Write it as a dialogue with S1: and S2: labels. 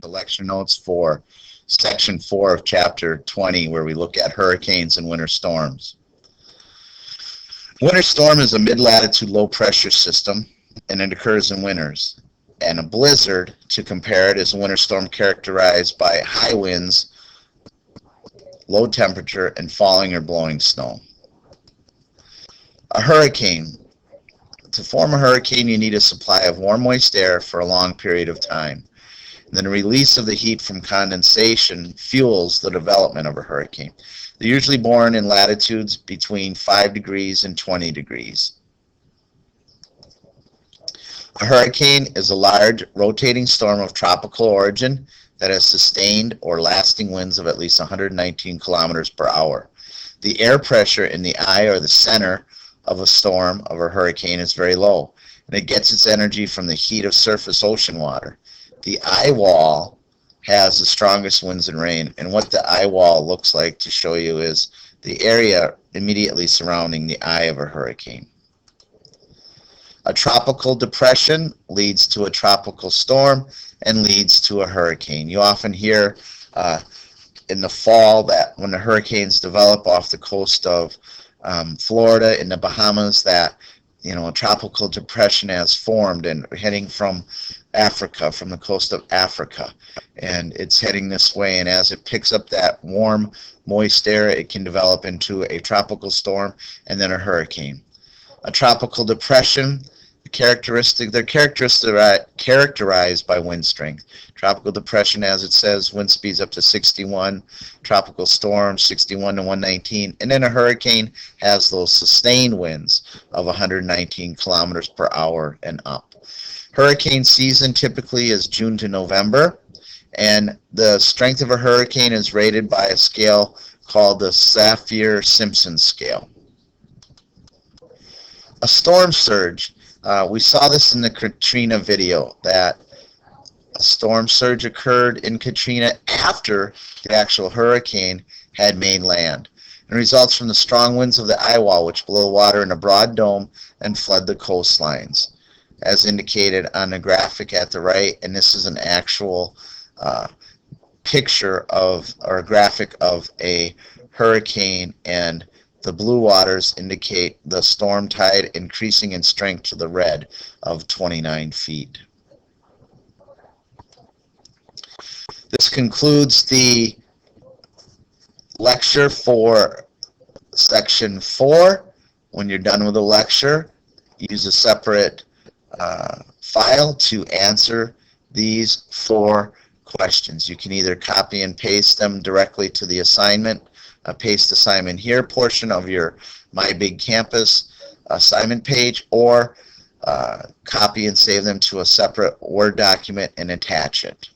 S1: the lecture notes for section 4 of chapter 20, where we look at hurricanes and winter storms. Winter storm is a mid-latitude low-pressure system, and it occurs in winters. And a blizzard, to compare it, is a winter storm characterized by high winds, low temperature, and falling or blowing snow. A hurricane. To form a hurricane, you need a supply of warm, moist air for a long period of time. And then the release of the heat from condensation fuels the development of a hurricane. They're usually born in latitudes between 5 degrees and 20 degrees. A hurricane is a large, rotating storm of tropical origin that has sustained or lasting winds of at least 119 kilometers per hour. The air pressure in the eye or the center of a storm of a hurricane is very low, and it gets its energy from the heat of surface ocean water. The eye wall has the strongest winds and rain, and what the eye wall looks like to show you is the area immediately surrounding the eye of a hurricane. A tropical depression leads to a tropical storm and leads to a hurricane. You often hear in the fall that when the hurricanes develop off the coast of Florida and the Bahamas, that a tropical depression has formed and heading from Africa, from the coast of Africa, and it's heading this way, and as it picks up that warm, moist air, it can develop into a tropical storm and then a hurricane. A tropical depression, they're characterized by wind strength. Tropical depression, as it says, wind speeds up to 61, tropical storm 61 to 119, and then a hurricane has those sustained winds of 119 kilometers per hour and up. Hurricane season typically is June to November, and the strength of a hurricane is rated by a scale called the Saffir-Simpson scale. A storm surge. We saw this in the Katrina video, that a storm surge occurred in Katrina after the actual hurricane had made land. It results from the strong winds of the eye wall, which blow water in a broad dome and flood the coastlines, as indicated on the graphic at the right. And this is an actual picture of, or a graphic of, a hurricane, and the blue waters indicate the storm tide increasing in strength to the red of 29 feet. This concludes the lecture for section 4. When you're done with the lecture, use a separate file to answer these 4 questions. You can either copy and paste them directly to the assignment, paste assignment here portion of your My Big Campus assignment page, or copy and save them to a separate Word document and attach it.